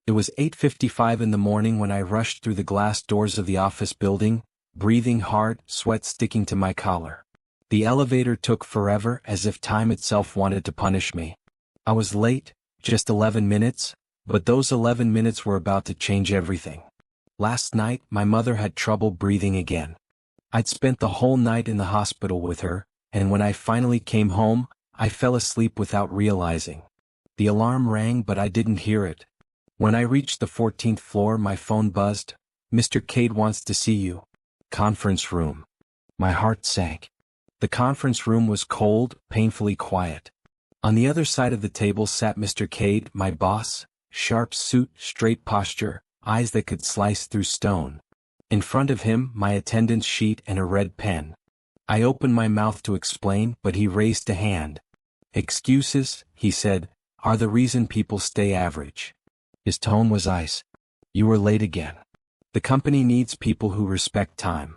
It was 8:55 in the morning when I rushed through the glass doors of the office building, breathing hard, sweat sticking to my collar. The elevator took forever, as if time itself wanted to punish me. I was late, just 11 minutes, but those 11 minutes were about to change everything. Last night, my mother had trouble breathing again. I'd spent the whole night in the hospital with her, and when I finally came home, I fell asleep without realizing. The alarm rang, but I didn't hear it. When I reached the 14th floor, my phone buzzed. "Mr. Cade wants to see you." Conference room. My heart sank. The conference room was cold, painfully quiet. On the other side of the table sat Mr. Cade, my boss, sharp suit, straight posture, eyes that could slice through stone. In front of him, my attendance sheet and a red pen. I opened my mouth to explain, but he raised a hand. "Excuses," he said, "are the reason people stay average." His tone was ice. "You were late again. The company needs people who respect time."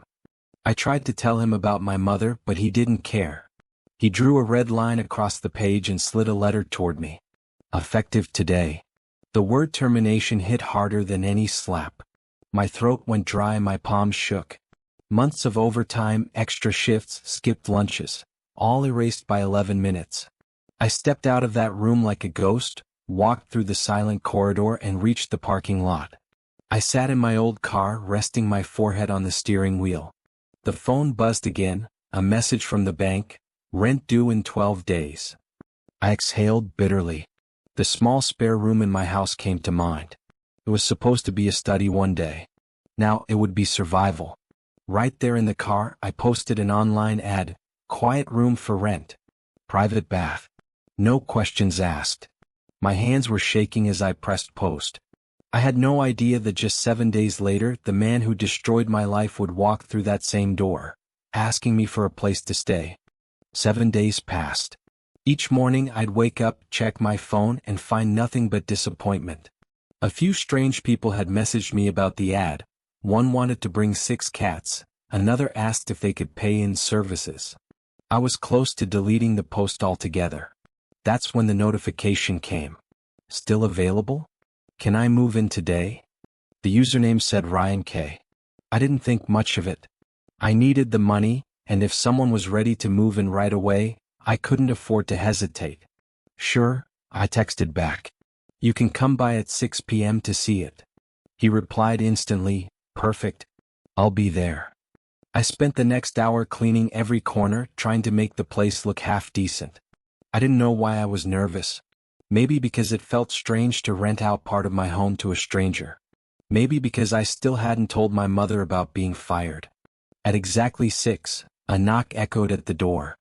I tried to tell him about my mother, but he didn't care. He drew a red line across the page and slid a letter toward me. "Effective today." The word termination hit harder than any slap. My throat went dry, my palms shook. Months of overtime, extra shifts, skipped lunches, all erased by 11 minutes. I stepped out of that room like a ghost, walked through the silent corridor and reached the parking lot. I sat in my old car, resting my forehead on the steering wheel. The phone buzzed again, a message from the bank, rent due in 12 days. I exhaled bitterly. The small spare room in my house came to mind. It was supposed to be a study one day. Now it would be survival. Right there in the car, I posted an online ad, "Quiet room for rent. Private bath. No questions asked." My hands were shaking as I pressed post. I had no idea that just 7 days later, the man who destroyed my life would walk through that same door, asking me for a place to stay. 7 days passed. Each morning I'd wake up, check my phone, and find nothing but disappointment. A few strange people had messaged me about the ad. One wanted to bring 6 cats, another asked if they could pay in services. I was close to deleting the post altogether. That's when the notification came. "Still available? Can I move in today?" The username said Ryan K. I didn't think much of it. I needed the money, and if someone was ready to move in right away, I couldn't afford to hesitate. "Sure," I texted back. "You can come by at 6 p.m. to see it." He replied instantly, "Perfect. I'll be there." I spent the next hour cleaning every corner, trying to make the place look half decent. I didn't know why I was nervous. Maybe because it felt strange to rent out part of my home to a stranger. Maybe because I still hadn't told my mother about being fired. At exactly 6, a knock echoed at the door.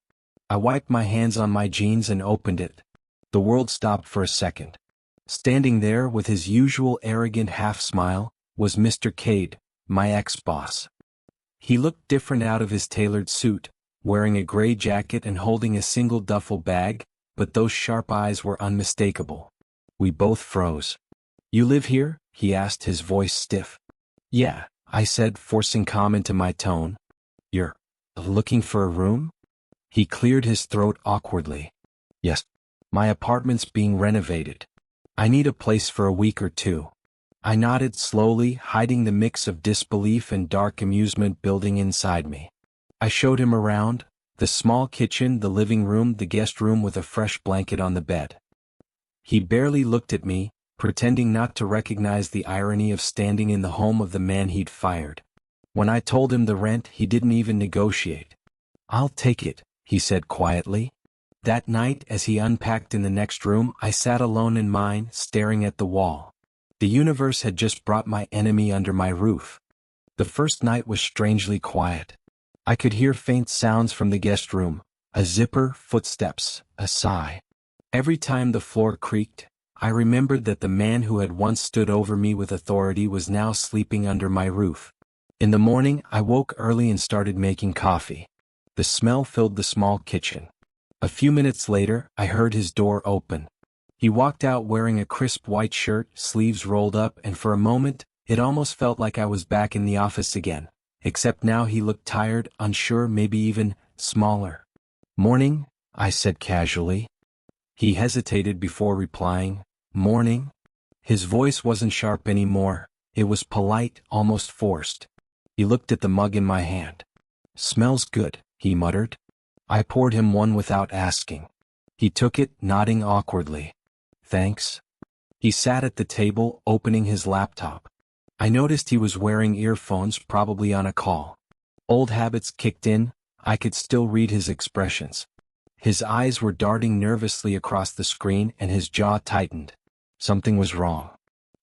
I wiped my hands on my jeans and opened it. The world stopped for a second. Standing there with his usual arrogant half-smile was Mr. Cade, my ex-boss. He looked different out of his tailored suit, wearing a gray jacket and holding a single duffel bag, but those sharp eyes were unmistakable. We both froze. "You live here?" he asked, his voice stiff. "Yeah," I said, forcing calm into my tone. "You're looking for a room?" He cleared his throat awkwardly. "Yes. My apartment's being renovated. I need a place for a week or 2. I nodded slowly, hiding the mix of disbelief and dark amusement building inside me. I showed him around, the small kitchen, the living room, the guest room with a fresh blanket on the bed. He barely looked at me, pretending not to recognize the irony of standing in the home of the man he'd fired. When I told him the rent, he didn't even negotiate. "I'll take it," he said quietly. That night, as he unpacked in the next room, I sat alone in mine, staring at the wall. The universe had just brought my enemy under my roof. The first night was strangely quiet. I could hear faint sounds from the guest room, a zipper, footsteps, a sigh. Every time the floor creaked, I remembered that the man who had once stood over me with authority was now sleeping under my roof. In the morning, I woke early and started making coffee. The smell filled the small kitchen. A few minutes later, I heard his door open. He walked out wearing a crisp white shirt, sleeves rolled up, and for a moment, it almost felt like I was back in the office again. Except now he looked tired, unsure, maybe even smaller. "Morning," I said casually. He hesitated before replying. "Morning." His voice wasn't sharp anymore, it was polite, almost forced. He looked at the mug in my hand. "Smells good," he muttered. I poured him one without asking. He took it, nodding awkwardly. "Thanks." He sat at the table, opening his laptop. I noticed he was wearing earphones, probably on a call. Old habits kicked in, I could still read his expressions. His eyes were darting nervously across the screen and his jaw tightened. Something was wrong.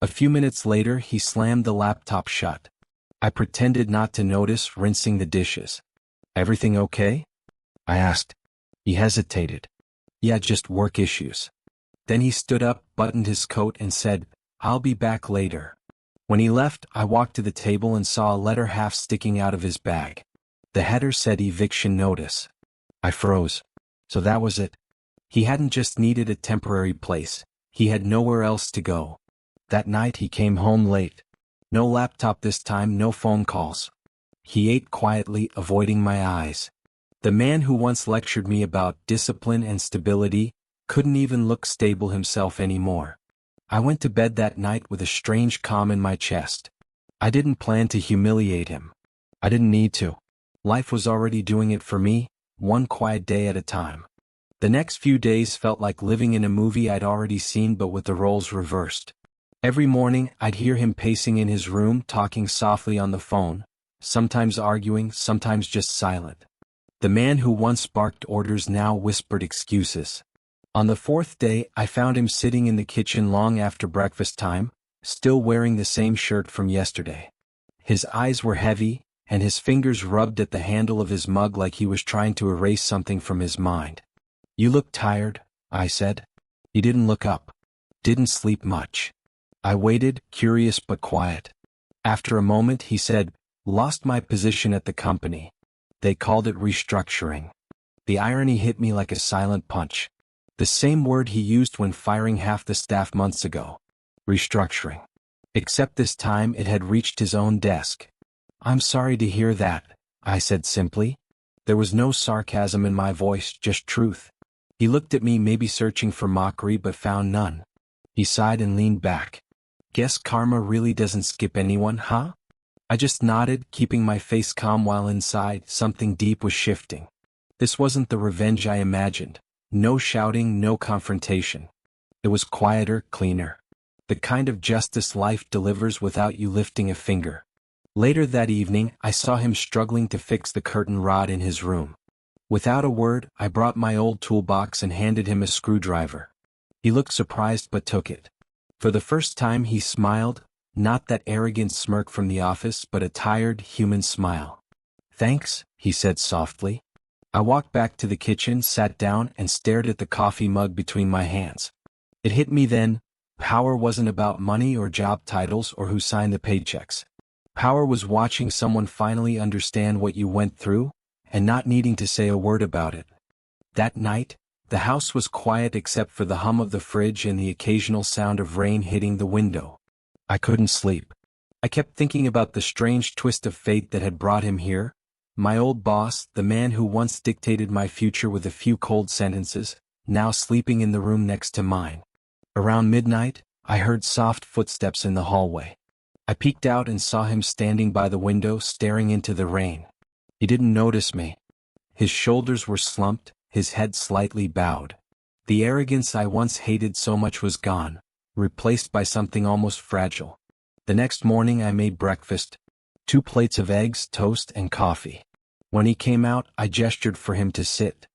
A few minutes later he slammed the laptop shut. I pretended not to notice, rinsing the dishes. "Everything okay?" I asked. He hesitated. "Yeah, just work issues." Then he stood up, buttoned his coat and said, "I'll be back later." When he left, I walked to the table and saw a letter half sticking out of his bag. The header said eviction notice. I froze. So that was it. He hadn't just needed a temporary place, he had nowhere else to go. That night he came home late. No laptop this time, no phone calls. He ate quietly, avoiding my eyes. The man who once lectured me about discipline and stability couldn't even look stable himself anymore. I went to bed that night with a strange calm in my chest. I didn't plan to humiliate him. I didn't need to. Life was already doing it for me, one quiet day at a time. The next few days felt like living in a movie I'd already seen, but with the roles reversed. Every morning, I'd hear him pacing in his room, talking softly on the phone, sometimes arguing, sometimes just silent. The man who once barked orders now whispered excuses. On the fourth day, I found him sitting in the kitchen long after breakfast time, still wearing the same shirt from yesterday. His eyes were heavy, and his fingers rubbed at the handle of his mug like he was trying to erase something from his mind. "You look tired," I said. He didn't look up. "Didn't sleep much." I waited, curious but quiet. After a moment he said, "Lost my position at the company. They called it restructuring." The irony hit me like a silent punch. The same word he used when firing half the staff months ago. Restructuring. Except this time it had reached his own desk. "I'm sorry to hear that," I said simply. There was no sarcasm in my voice, just truth. He looked at me, maybe searching for mockery, but found none. He sighed and leaned back. "Guess karma really doesn't skip anyone, huh?" I just nodded, keeping my face calm while inside, something deep was shifting. This wasn't the revenge I imagined. No shouting, no confrontation. It was quieter, cleaner. The kind of justice life delivers without you lifting a finger. Later that evening, I saw him struggling to fix the curtain rod in his room. Without a word, I brought my old toolbox and handed him a screwdriver. He looked surprised but took it. For the first time he smiled, not that arrogant smirk from the office, but a tired, human smile. "Thanks," he said softly. I walked back to the kitchen, sat down, and stared at the coffee mug between my hands. It hit me then, power wasn't about money or job titles or who signed the paychecks. Power was watching someone finally understand what you went through, and not needing to say a word about it. That night, the house was quiet except for the hum of the fridge and the occasional sound of rain hitting the window. I couldn't sleep. I kept thinking about the strange twist of fate that had brought him here. My old boss, the man who once dictated my future with a few cold sentences, now sleeping in the room next to mine. Around midnight, I heard soft footsteps in the hallway. I peeked out and saw him standing by the window, staring into the rain. He didn't notice me. His shoulders were slumped, his head slightly bowed. The arrogance I once hated so much was gone, replaced by something almost fragile. The next morning I made breakfast. 2 plates of eggs, toast, and coffee. When he came out, I gestured for him to sit.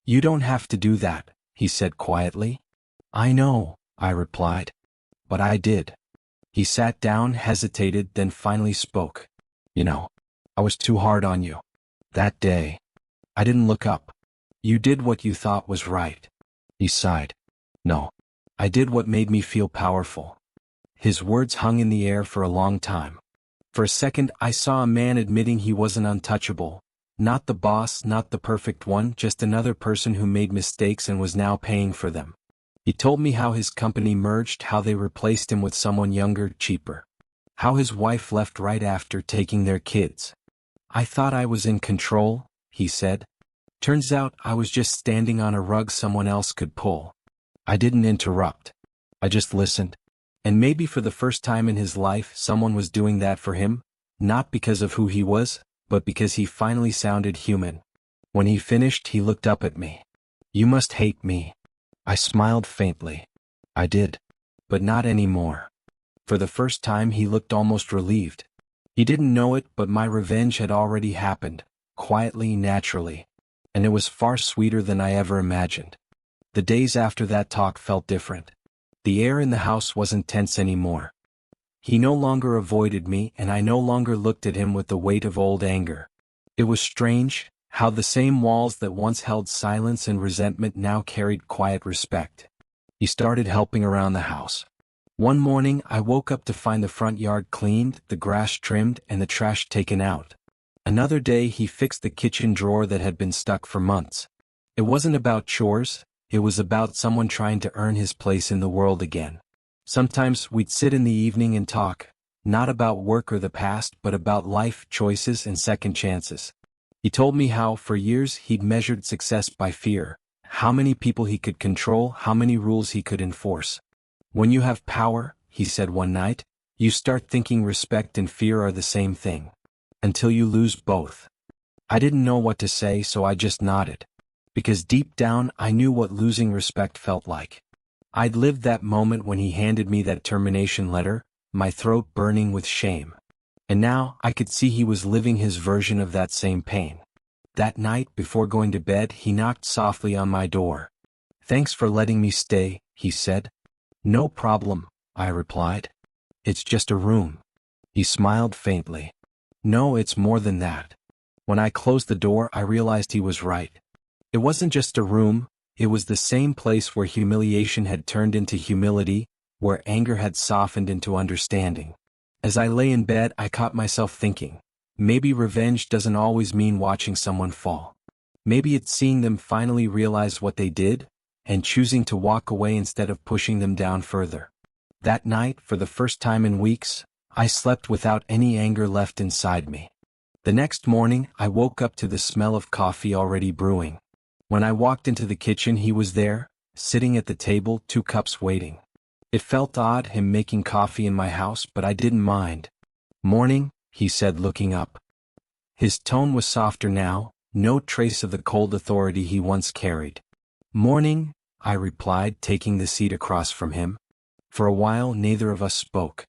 "You don't have to do that," he said quietly. "I know," I replied. "But I did." He sat down, hesitated, then finally spoke. "You know, I was too hard on you. That day. I didn't look up. You did what you thought was right." He sighed. "No. I did what made me feel powerful." His words hung in the air for a long time. For a second, I saw a man admitting he wasn't untouchable. Not the boss, not the perfect one, just another person who made mistakes and was now paying for them. He told me how his company merged, how they replaced him with someone younger, cheaper. How his wife left right after taking their kids. "I thought I was in control," he said. "Turns out I was just standing on a rug someone else could pull." I didn't interrupt. I just listened. And maybe for the first time in his life someone was doing that for him, not because of who he was, but because he finally sounded human. When he finished, he looked up at me. "You must hate me." I smiled faintly. I did. But not anymore. For the first time he looked almost relieved. He didn't know it, but my revenge had already happened, quietly, naturally. And it was far sweeter than I ever imagined. The days after that talk felt different. The air in the house wasn't tense anymore. He no longer avoided me, and I no longer looked at him with the weight of old anger. It was strange, how the same walls that once held silence and resentment now carried quiet respect. He started helping around the house. One morning I woke up to find the front yard cleaned, the grass trimmed, and the trash taken out. Another day he fixed the kitchen drawer that had been stuck for months. It wasn't about chores, it was about someone trying to earn his place in the world again. Sometimes we'd sit in the evening and talk, not about work or the past, but about life, choices, and second chances. He told me how, for years, he'd measured success by fear, how many people he could control, how many rules he could enforce. "When you have power," he said one night, "you start thinking respect and fear are the same thing. Until you lose both." I didn't know what to say, so I just nodded. Because deep down I knew what losing respect felt like. I'd lived that moment when he handed me that termination letter, my throat burning with shame. And now I could see he was living his version of that same pain. That night, before going to bed, he knocked softly on my door. "Thanks for letting me stay," he said. "No problem," I replied. "It's just a room." He smiled faintly. "No, it's more than that." When I closed the door, I realized he was right. It wasn't just a room, it was the same place where humiliation had turned into humility, where anger had softened into understanding. As I lay in bed, I caught myself thinking, maybe revenge doesn't always mean watching someone fall. Maybe it's seeing them finally realize what they did, and choosing to walk away instead of pushing them down further. That night, for the first time in weeks, I slept without any anger left inside me. The next morning, I woke up to the smell of coffee already brewing. When I walked into the kitchen, he was there, sitting at the table, 2 cups waiting. It felt odd, him making coffee in my house, but I didn't mind. "Morning," he said, looking up. His tone was softer now, no trace of the cold authority he once carried. "Morning," I replied, taking the seat across from him. For a while, neither of us spoke.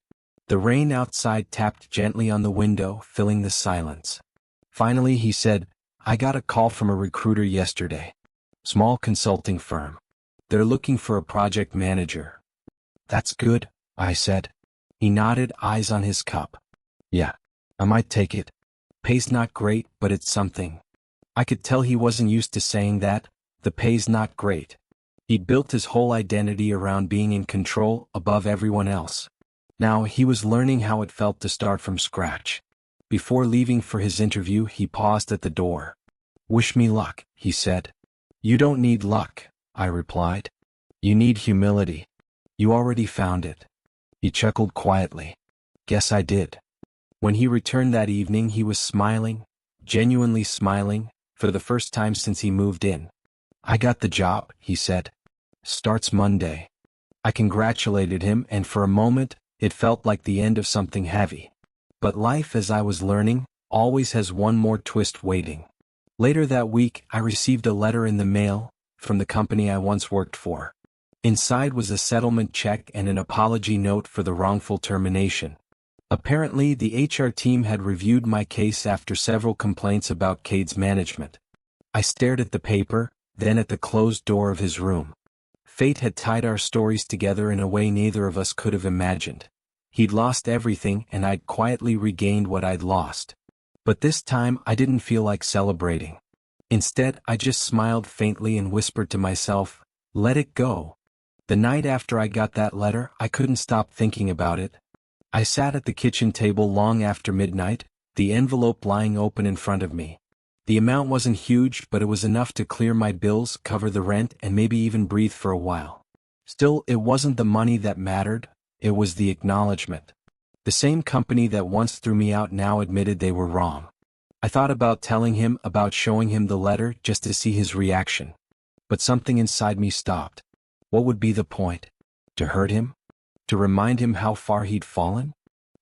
The rain outside tapped gently on the window, filling the silence. Finally, he said, "I got a call from a recruiter yesterday. Small consulting firm. They're looking for a project manager." "That's good," I said. He nodded, eyes on his cup. "Yeah, I might take it. Pay's not great, but it's something." I could tell he wasn't used to saying that, the pay's not great. He'd built his whole identity around being in control, above everyone else. Now he was learning how it felt to start from scratch. Before leaving for his interview, he paused at the door. "Wish me luck," he said. "You don't need luck," I replied. "You need humility. You already found it." He chuckled quietly. "Guess I did." When he returned that evening, he was smiling, genuinely smiling, for the first time since he moved in. "I got the job," he said. "Starts Monday." I congratulated him, and for a moment, it felt like the end of something heavy. But life, as I was learning, always has one more twist waiting. Later that week, I received a letter in the mail, from the company I once worked for. Inside was a settlement check and an apology note for the wrongful termination. Apparently, the HR team had reviewed my case after several complaints about Cade's management. I stared at the paper, then at the closed door of his room. Fate had tied our stories together in a way neither of us could have imagined. He'd lost everything, and I'd quietly regained what I'd lost. But this time, I didn't feel like celebrating. Instead, I just smiled faintly and whispered to myself, "Let it go." The night after I got that letter, I couldn't stop thinking about it. I sat at the kitchen table long after midnight, the envelope lying open in front of me. The amount wasn't huge, but it was enough to clear my bills, cover the rent, and maybe even breathe for a while. Still, it wasn't the money that mattered, it was the acknowledgement. The same company that once threw me out now admitted they were wrong. I thought about telling him, about showing him the letter just to see his reaction. But something inside me stopped. What would be the point? To hurt him? To remind him how far he'd fallen?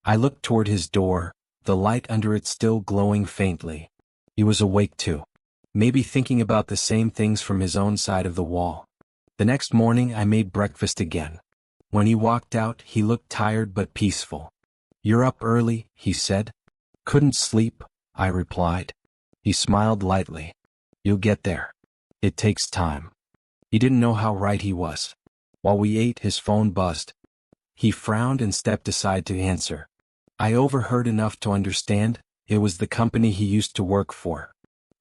I looked toward his door, the light under it still glowing faintly. He was awake too. Maybe thinking about the same things from his own side of the wall. The next morning I made breakfast again. When he walked out, he looked tired but peaceful. "You're up early," he said. "Couldn't sleep," I replied. He smiled lightly. "You'll get there. It takes time." He didn't know how right he was. While we ate, his phone buzzed. He frowned and stepped aside to answer. I overheard enough to understand it was the company he used to work for.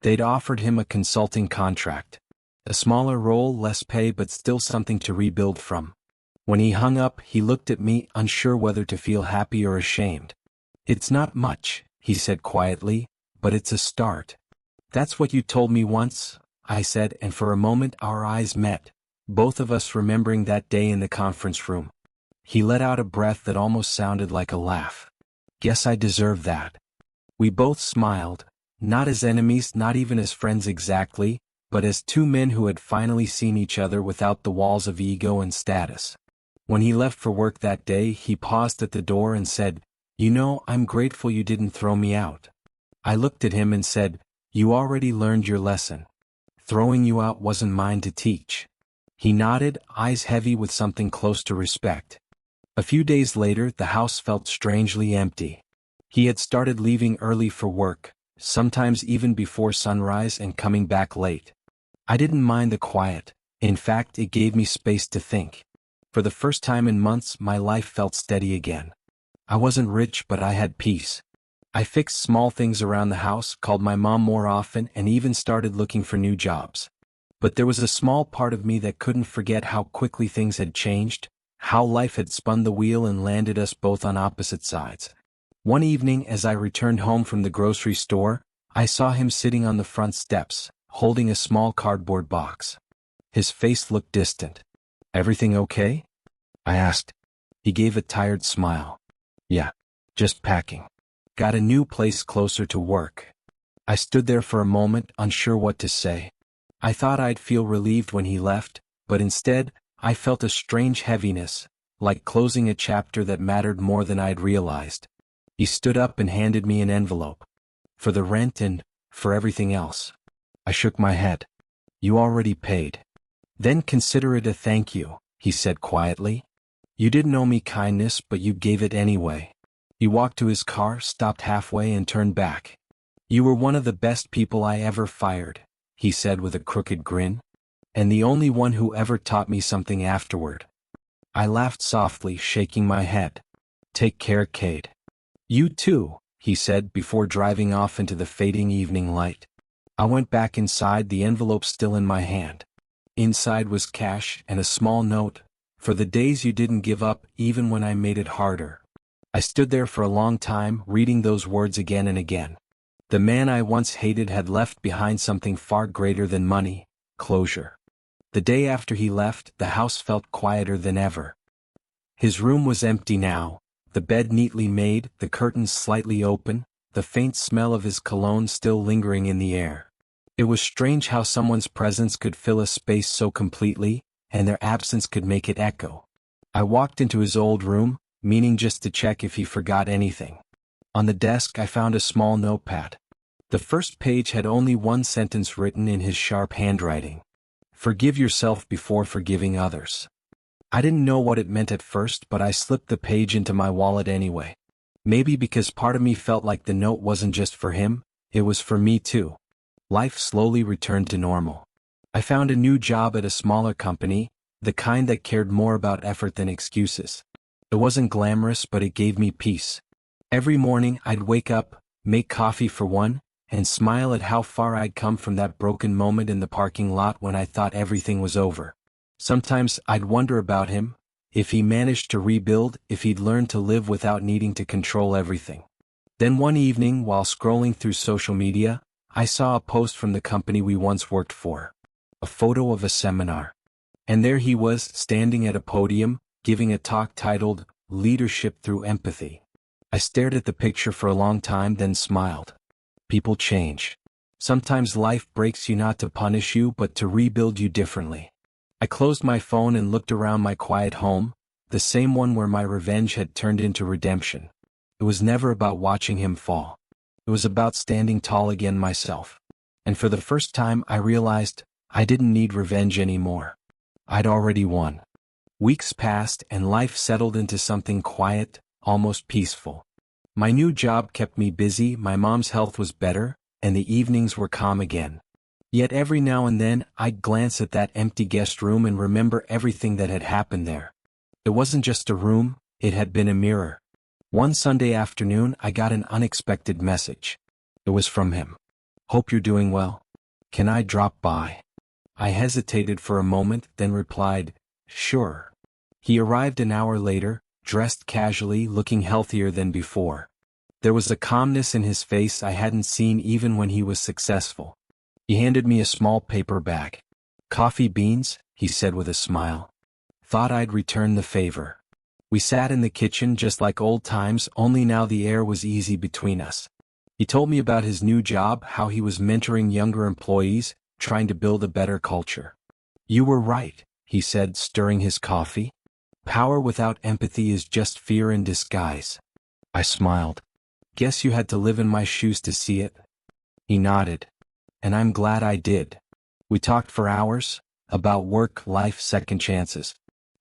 They'd offered him a consulting contract. A smaller role, less pay, but still something to rebuild from. When he hung up, he looked at me, unsure whether to feel happy or ashamed. "It's not much," he said quietly, "but it's a start." "That's what you told me once," I said, and for a moment our eyes met, both of us remembering that day in the conference room. He let out a breath that almost sounded like a laugh. "Guess I deserve that." We both smiled, not as enemies, not even as friends exactly, but as two men who had finally seen each other without the walls of ego and status. When he left for work that day, he paused at the door and said, "You know, I'm grateful you didn't throw me out." I looked at him and said, "You already learned your lesson. Throwing you out wasn't mine to teach." He nodded, eyes heavy with something close to respect. A few days later, the house felt strangely empty. He had started leaving early for work, sometimes even before sunrise, and coming back late. I didn't mind the quiet. In fact, it gave me space to think. For the first time in months, my life felt steady again. I wasn't rich, but I had peace. I fixed small things around the house, called my mom more often, and even started looking for new jobs. But there was a small part of me that couldn't forget how quickly things had changed, how life had spun the wheel and landed us both on opposite sides. One evening, as I returned home from the grocery store, I saw him sitting on the front steps, holding a small cardboard box. His face looked distant. "Everything okay?" I asked. He gave a tired smile. "Yeah, just packing. Got a new place closer to work." I stood there for a moment, unsure what to say. I thought I'd feel relieved when he left, but instead, I felt a strange heaviness, like closing a chapter that mattered more than I'd realized. He stood up and handed me an envelope. "For the rent and for everything else." I shook my head. "You already paid." "Then consider it a thank you," he said quietly. "You didn't owe me kindness, but you gave it anyway." He walked to his car, stopped halfway, and turned back. "You were one of the best people I ever fired," he said with a crooked grin. "And the only one who ever taught me something afterward." I laughed softly, shaking my head. "Take care, Cade." "You too," he said before driving off into the fading evening light. I went back inside, the envelope still in my hand. Inside was cash and a small note, "For the days you didn't give up, even when I made it harder." I stood there for a long time, reading those words again and again. The man I once hated had left behind something far greater than money: closure. The day after he left, the house felt quieter than ever. His room was empty now, the bed neatly made, the curtains slightly open, the faint smell of his cologne still lingering in the air. It was strange how someone's presence could fill a space so completely, and their absence could make it echo. I walked into his old room, meaning just to check if he forgot anything. On the desk I found a small notepad. The first page had only one sentence written in his sharp handwriting. "Forgive yourself before forgiving others." I didn't know what it meant at first, but I slipped the page into my wallet anyway. Maybe because part of me felt like the note wasn't just for him, it was for me too. Life slowly returned to normal. I found a new job at a smaller company, the kind that cared more about effort than excuses. It wasn't glamorous, but it gave me peace. Every morning I'd wake up, make coffee for one, and smile at how far I'd come from that broken moment in the parking lot when I thought everything was over. Sometimes I'd wonder about him, if he managed to rebuild, if he'd learned to live without needing to control everything. Then one evening, while scrolling through social media, I saw a post from the company we once worked for. A photo of a seminar. And there he was, standing at a podium, giving a talk titled, "Leadership Through Empathy." I stared at the picture for a long time, then smiled. People change. Sometimes life breaks you not to punish you, but to rebuild you differently. I closed my phone and looked around my quiet home, The same one where my revenge had turned into redemption. It was never about watching him fall. It was about standing tall again myself. And for the first time I realized I didn't need revenge anymore. I'd already won. Weeks passed and life settled into something quiet, almost peaceful. My new job kept me busy, my mom's health was better, and the evenings were calm again. Yet every now and then I'd glance at that empty guest room and remember everything that had happened there. It wasn't just a room, it had been a mirror. One Sunday afternoon I got an unexpected message. It was from him. "Hope you're doing well. Can I drop by?" I hesitated for a moment, then replied, "Sure." He arrived an hour later, dressed casually, looking healthier than before. There was a calmness in his face I hadn't seen even when he was successful. He handed me a small paper bag. "Coffee beans," he said with a smile. Thought I'd return the favor. We sat in the kitchen just like old times, only now the air was easy between us. He told me about his new job, how he was mentoring younger employees, trying to build a better culture. "You were right," he said, stirring his coffee. "Power without empathy is just fear in disguise." I smiled. "Guess you had to live in my shoes to see it." He nodded. "And I'm glad I did." We talked for hours, about work, life, second chances.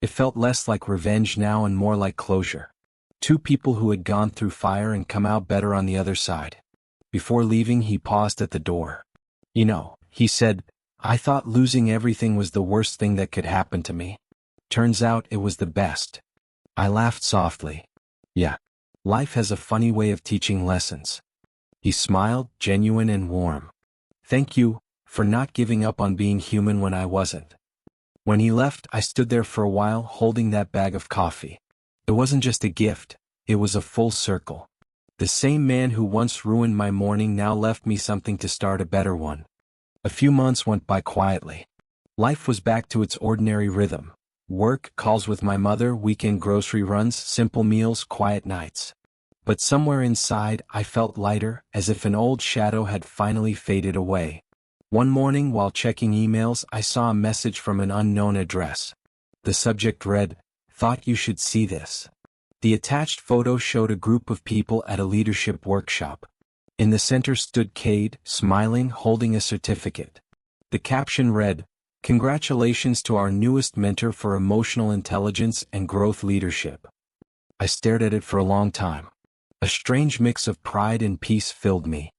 It felt less like revenge now and more like closure. Two people who had gone through fire and come out better on the other side. Before leaving he paused at the door. "You know," he said, "I thought losing everything was the worst thing that could happen to me. Turns out it was the best." I laughed softly. "Yeah. Life has a funny way of teaching lessons." He smiled, genuine and warm. "Thank you for not giving up on being human when I wasn't." When he left, I stood there for a while holding that bag of coffee. It wasn't just a gift, it was a full circle. The same man who once ruined my morning now left me something to start a better one. A few months went by quietly. Life was back to its ordinary rhythm. Work, calls with my mother, weekend grocery runs, simple meals, quiet nights. But somewhere inside I felt lighter, as if an old shadow had finally faded away. One morning while checking emails I saw a message from an unknown address. The subject read, "Thought you should see this." The attached photo showed a group of people at a leadership workshop. In the center stood Cade, smiling, holding a certificate. The caption read, "Congratulations to our newest mentor for emotional intelligence and growth leadership." I stared at it for a long time. A strange mix of pride and peace filled me.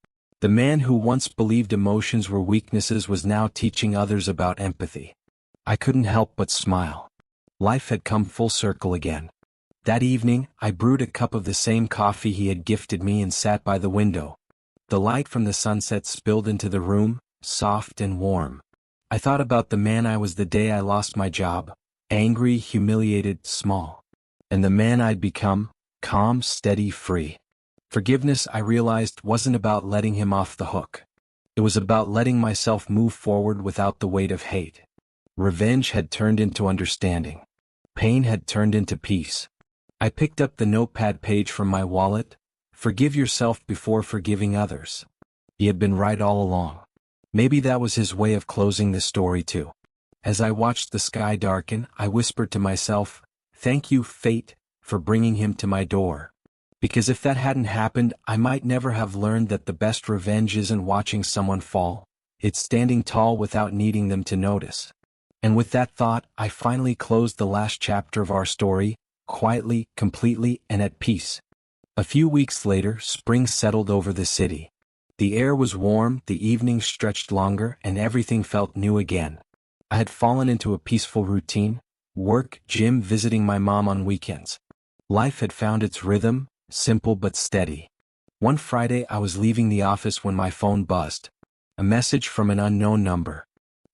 The man who once believed emotions were weaknesses was now teaching others about empathy. I couldn't help but smile. Life had come full circle again. That evening, I brewed a cup of the same coffee he had gifted me and sat by the window. The light from the sunset spilled into the room, soft and warm. I thought about the man I was the day I lost my job, angry, humiliated, small. And the man I'd become, calm, steady, free. Forgiveness, I realized, wasn't about letting him off the hook. It was about letting myself move forward without the weight of hate. Revenge had turned into understanding. Pain had turned into peace. I picked up the notepad page from my wallet. "Forgive yourself before forgiving others." He had been right all along. Maybe that was his way of closing the story too. As I watched the sky darken, I whispered to myself, "Thank you, fate, for bringing him to my door." Because if that hadn't happened, I might never have learned that the best revenge isn't watching someone fall, it's standing tall without needing them to notice. And with that thought, I finally closed the last chapter of our story, quietly, completely, and at peace. A few weeks later, spring settled over the city. The air was warm, the evenings stretched longer, and everything felt new again. I had fallen into a peaceful routine: work, gym, visiting my mom on weekends. Life had found its rhythm, simple but steady. One Friday I was leaving the office when my phone buzzed. A message from an unknown number.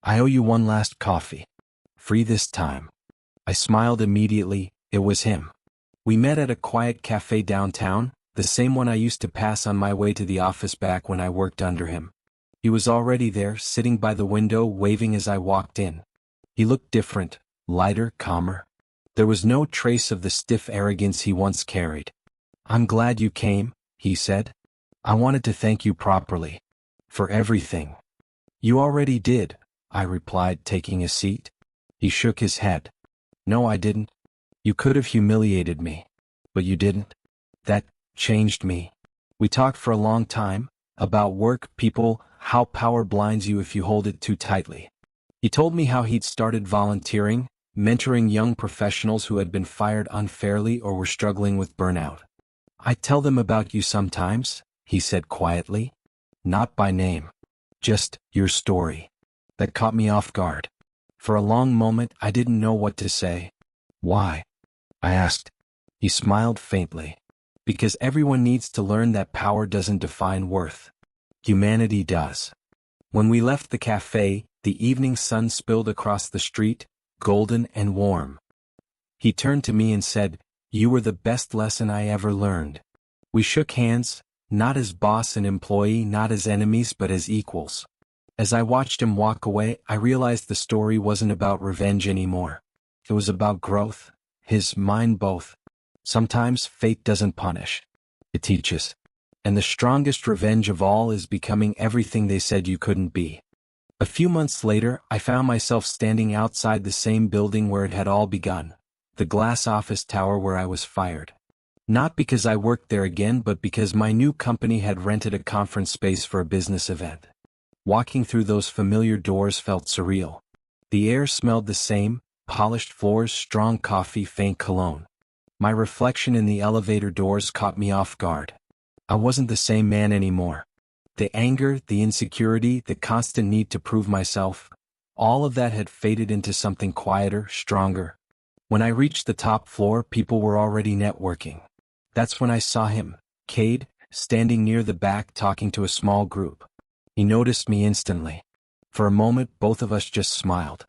"I owe you one last coffee. Free this time." I smiled immediately. It was him. We met at a quiet cafe downtown, the same one I used to pass on my way to the office back when I worked under him. He was already there, sitting by the window, waving as I walked in. He looked different, lighter, calmer. There was no trace of the stiff arrogance he once carried. "I'm glad you came," he said. "I wanted to thank you properly. For everything." "You already did," I replied, taking a seat. He shook his head. "No, I didn't. You could have humiliated me. But you didn't. That changed me. We talked for a long time, about work, people, how power blinds you if you hold it too tightly. He told me how he'd started volunteering, mentoring young professionals who had been fired unfairly or were struggling with burnout. I tell them about you sometimes, he said quietly. Not by name. Just your story. That caught me off guard. For a long moment I didn't know what to say. Why? I asked. He smiled faintly. Because everyone needs to learn that power doesn't define worth. Humanity does. When we left the cafe, the evening sun spilled across the street, golden and warm. He turned to me and said, "You were the best lesson I ever learned." We shook hands, not as boss and employee, not as enemies but as equals. As I watched him walk away, I realized the story wasn't about revenge anymore. It was about growth, his, mine both. Sometimes fate doesn't punish. It teaches. And the strongest revenge of all is becoming everything they said you couldn't be. A few months later, I found myself standing outside the same building where it had all begun, the glass office tower where I was fired. Not because I worked there again, but because my new company had rented a conference space for a business event. Walking through those familiar doors felt surreal. The air smelled the same, polished floors, strong coffee, faint cologne. My reflection in the elevator doors caught me off guard. I wasn't the same man anymore. The anger, the insecurity, the constant need to prove myself, all of that had faded into something quieter, stronger. When I reached the top floor, people were already networking. That's when I saw him, Cade, standing near the back talking to a small group. He noticed me instantly. For a moment, both of us just smiled.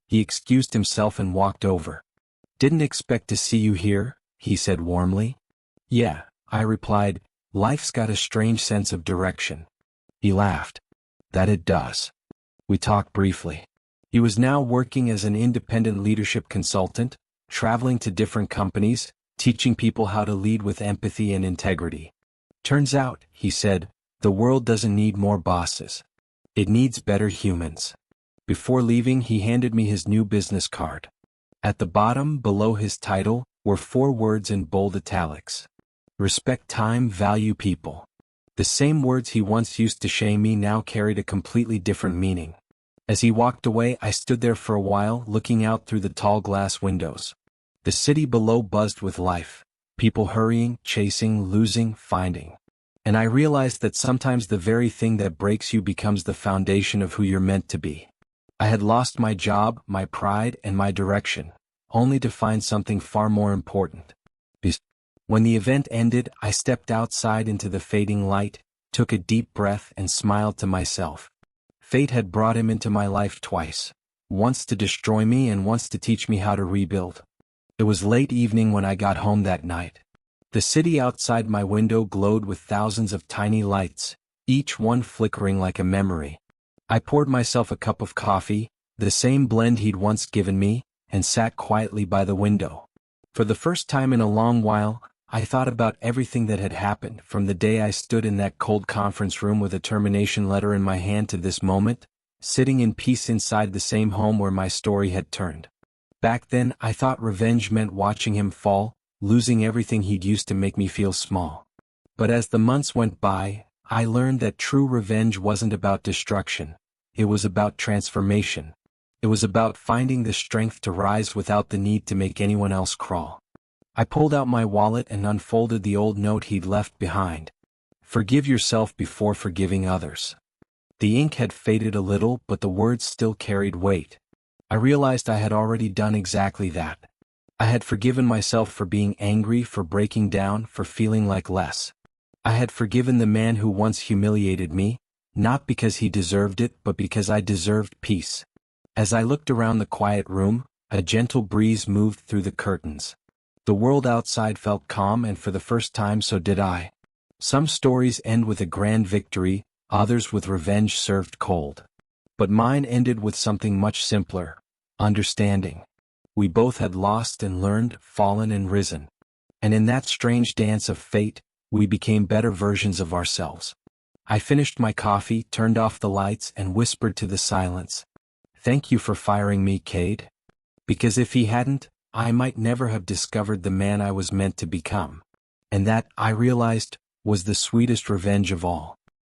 He excused himself and walked over. "Didn't expect to see you here," he said warmly. "Yeah," I replied, "life's got a strange sense of direction." He laughed. "That it does." We talked briefly. He was now working as an independent leadership consultant, traveling to different companies, teaching people how to lead with empathy and integrity. "Turns out," he said, "the world doesn't need more bosses. It needs better humans." Before leaving, he handed me his new business card. At the bottom, below his title, were 4 words in bold italics. Respect time, value people. The same words he once used to shame me now carried a completely different meaning. As he walked away, I stood there for a while, looking out through the tall glass windows. The city below buzzed with life. People hurrying, chasing, losing, finding. And I realized that sometimes the very thing that breaks you becomes the foundation of who you're meant to be. I had lost my job, my pride, and my direction, only to find something far more important. Peace. When the event ended, I stepped outside into the fading light, took a deep breath and smiled to myself. Fate had brought him into my life twice, once to destroy me and once to teach me how to rebuild. It was late evening when I got home that night. The city outside my window glowed with thousands of tiny lights, each one flickering like a memory. I poured myself a cup of coffee, the same blend he'd once given me, and sat quietly by the window. For the first time in a long while, I thought about everything that had happened, from the day I stood in that cold conference room with a termination letter in my hand to this moment, sitting in peace inside the same home where my story had turned. Back then, I thought revenge meant watching him fall, losing everything he'd used to make me feel small. But as the months went by, I learned that true revenge wasn't about destruction. It was about transformation. It was about finding the strength to rise without the need to make anyone else crawl. I pulled out my wallet and unfolded the old note he'd left behind. "Forgive yourself before forgiving others." The ink had faded a little, but the words still carried weight. I realized I had already done exactly that. I had forgiven myself for being angry, for breaking down, for feeling like less. I had forgiven the man who once humiliated me, not because he deserved it, but because I deserved peace. As I looked around the quiet room, a gentle breeze moved through the curtains. The world outside felt calm, and for the first time so did I. Some stories end with a grand victory, others with revenge served cold. But mine ended with something much simpler: understanding. We both had lost and learned, fallen and risen. And in that strange dance of fate, we became better versions of ourselves. I finished my coffee, turned off the lights, and whispered to the silence, "Thank you for firing me, Cade. Because if he hadn't, I might never have discovered the man I was meant to become. And that, I realized, was the sweetest revenge of all.